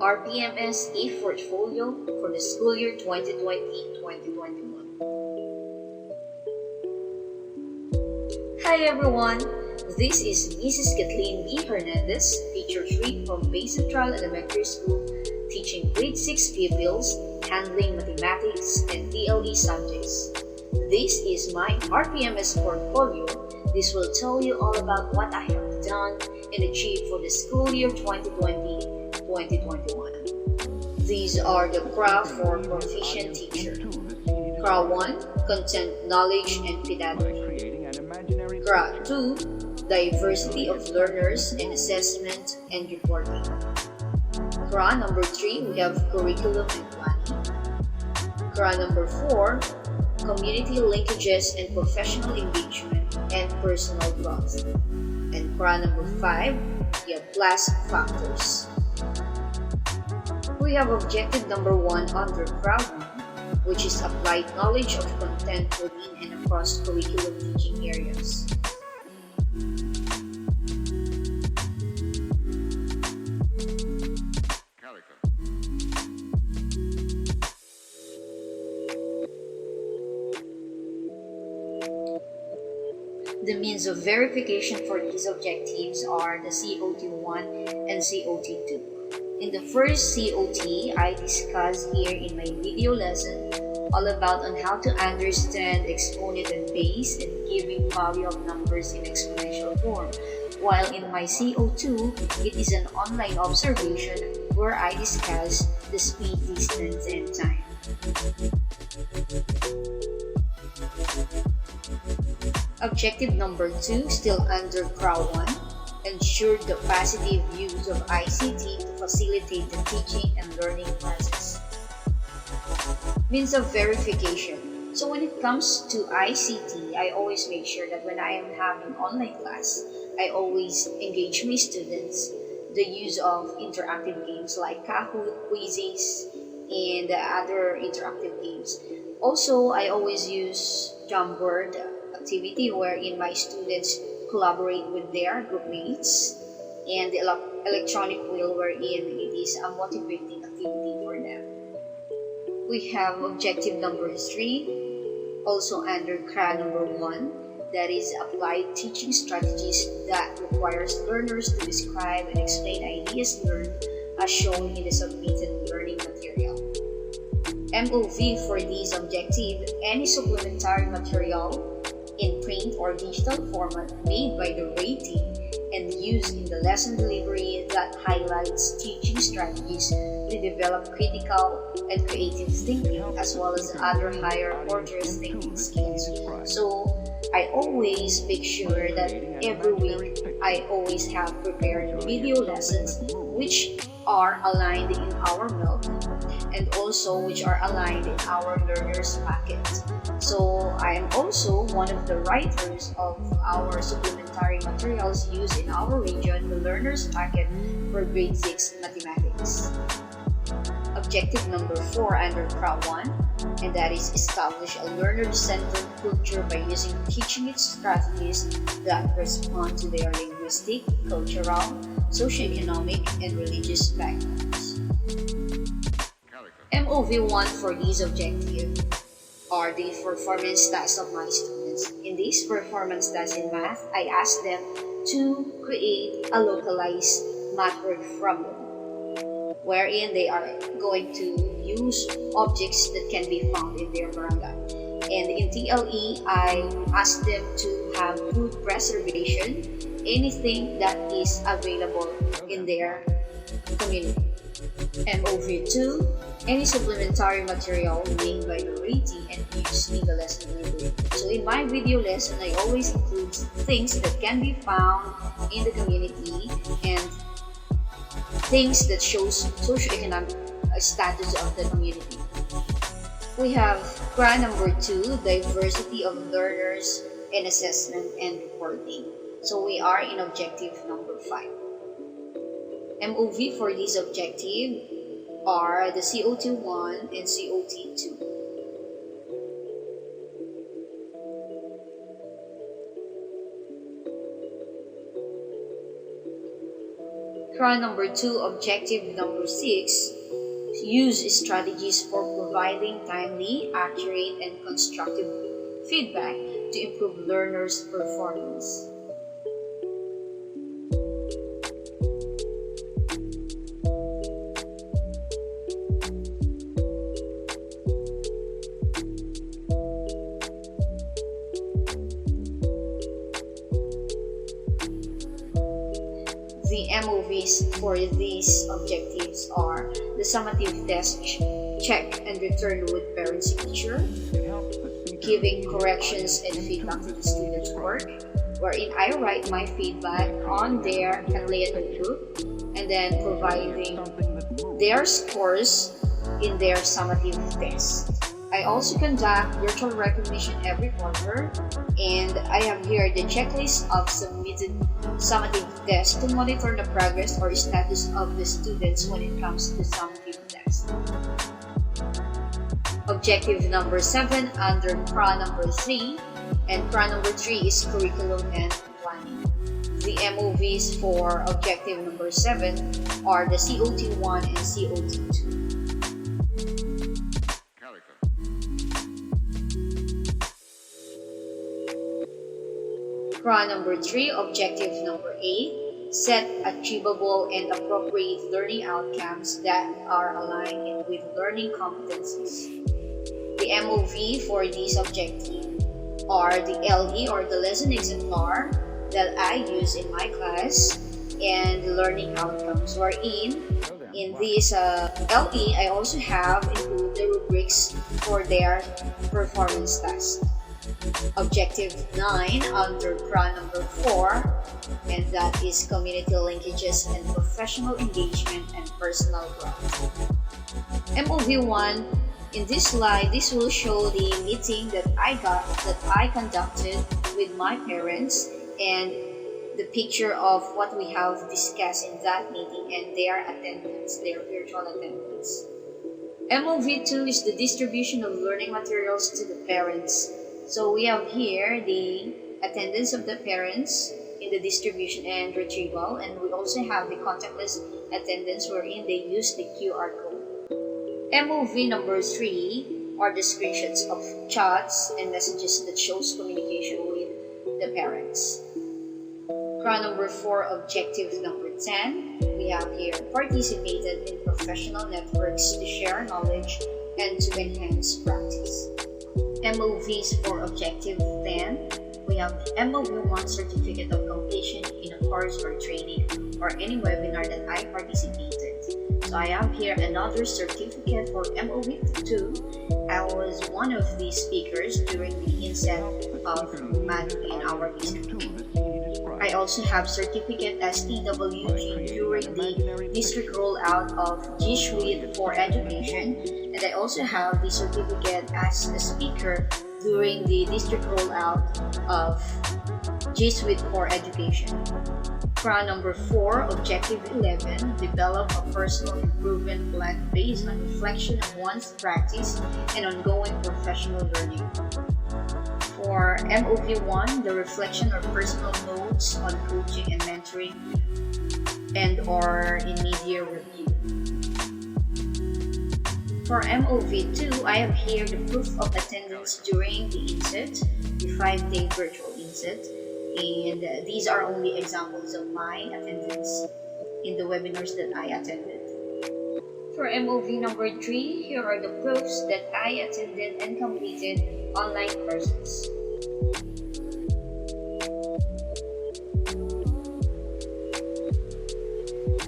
RPMS e-portfolio for the school year 2020-2021. Hi everyone, this is Mrs. Kathleen B. Hernandez, Teacher 3 from Bay Central Elementary School, teaching grade 6 pupils, handling mathematics and TLE subjects. This is my RPMS portfolio. This will tell you all about what I have done and achieved for the school year 2020-2021. These are the CRA for Proficient Teacher. CRA 1, Content, Knowledge, and Pedagogy. CRA 2, Diversity of Learners and Assessment and Reporting. CRA number 3, we have Curriculum and Planning. CRA number 4, Community Linkages and Professional Engagement and Personal Growth. And CRA number 5, we have Class Factors. We have objective number 1 under CRA 1, which is applied knowledge of content within and across curriculum teaching areas. The means of verification for these objectives are the COT1 and COT2. In the first COT, I discussed here in my video lesson all about on how to understand exponent and base and giving value of numbers in exponential form. While in my CO2, it is an online observation where I discuss the speed, distance, and time. Objective number 2, still under CRA 1, ensure the positive use of ICT to facilitate the teaching and learning process. Means of verification. So when it comes to ICT, I always make sure that when I am having online class, I always engage my students the use of interactive games like Kahoot, quizzes, and other interactive games. Also, I always use Jamboard activity wherein my students collaborate with their group mates, and the electronic wheel wherein it is a motivating activity for them. We have objective number 3, also under CRA number 1, that is applied teaching strategies that requires learners to describe and explain ideas learned as shown in the submitted learning material. MOV for this objective, any supplementary material in print or digital format made by the rating and used in the lesson delivery that highlights teaching strategies to develop critical and creative thinking as well as other higher order thinking skills. So I always make sure that every week I always have prepared video lessons which are aligned in our milk and also which are aligned in our learners packet. So I am also one of the writers of our supplementary materials used in our region, the learners packet for grade 6 mathematics. Objective number 4 under CRA 1, and that is establish a learner-centered culture by using teaching strategies that respond to their linguistic, cultural, socioeconomic, and religious backgrounds. MOV1 for these objectives are the performance tasks of my students. In this performance task in math, I asked them to create a localized math word problem, wherein they are going to use objects that can be found in their barangay. And in TLE, I asked them to have food preservation, anything that is available in their community. MOV2, any supplementary material made by the rating and used in the lesson delivery. So in my video lesson, I always include things that can be found in the community and things that shows socioeconomic status of the community. We have CRA number 2, diversity of learners and assessment and reporting. So we are in objective number 5. MOV for this objective are the COT1 and COT2. CRA number 2, objective number 6, use strategies for providing timely, accurate, and constructive feedback to improve learners' performance. The MOVs for these objectives are the summative test, check and return with parent signature, giving corrections and feedback to the students' work, wherein I write my feedback on there and lay it in the group, and then providing their scores in their summative test. I also conduct virtual recognition every quarter, and I have here the checklist of submitted summative tests to monitor the progress or status of the students when it comes to summative tests. Objective number 7 under CRA number 3, and CRA number 3 is curriculum and planning. The MOVs for objective number 7 are the COT1 and COT2. CRA number 3, objective number 8, set achievable and appropriate learning outcomes that are aligned with learning competencies. The MOV for these objectives are the LE or the lesson exemplar that I use in my class, and the learning outcomes, wherein in this LE I also have included the rubrics for their performance test. Objective 9 under CRA number 4, and that is community linkages and professional engagement and personal growth. MOV 1, in this slide, this will show the meeting that I conducted with my parents, and the picture of what we have discussed in that meeting and their attendance, their virtual attendance. MOV 2 is the distribution of learning materials to the parents. So we have here the attendance of the parents in the distribution and retrieval, and we also have the contactless attendance wherein they use the QR code. MOV number 3 are the screenshots of chats and messages that shows communication with the parents. CRA number 4, objective number 10, we have here participated in professional networks to share knowledge and to enhance practice. MOVs for objective 10, we have MOV1 certificate of completion in a course or training or any webinar that I participated. So I have here another certificate for MOV2. I was one of the speakers during the inset of math in our district. I also have certificate as TWG during the district rollout of G Suite for education, and I also have the certificate as a speaker during the district rollout of G Suite for education. CRA number 4, objective 11, develop a personal improvement plan based on reflection of one's practice and ongoing professional learning. For MOV1, the reflection or personal notes on coaching and mentoring and or in media review. For MOV2, I have here the proof of attendance during the inset, the 5-day virtual inset, and these are only examples of my attendance in the webinars that I attended. For MOV number 3, here are the proofs that I attended and completed online courses.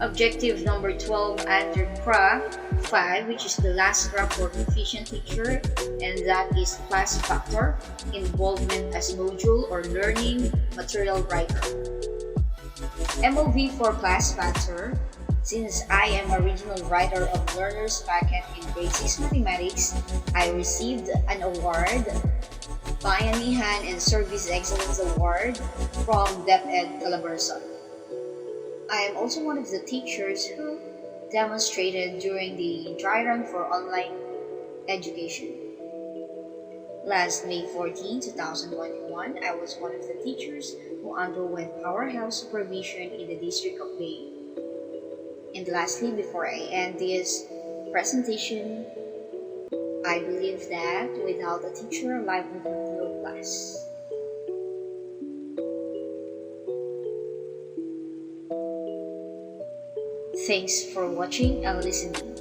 Objective number 12 under CRA 5, which is the last CRA for Proficient teacher, and that is class factor, involvement as module or learning material writer. MOV for class factor, since I am a regional writer of Learner's Packet in grade 6 mathematics, I received an award, Bayanihan and Service Excellence Award from DepEd Calabarzon. I am also one of the teachers who demonstrated during the dry run for online education. Last May 14, 2021, I was one of the teachers who underwent powerhouse supervision in the District of Bay. And lastly, before I end this presentation, I believe that without a teacher, life would have no class. Thanks for watching and listening.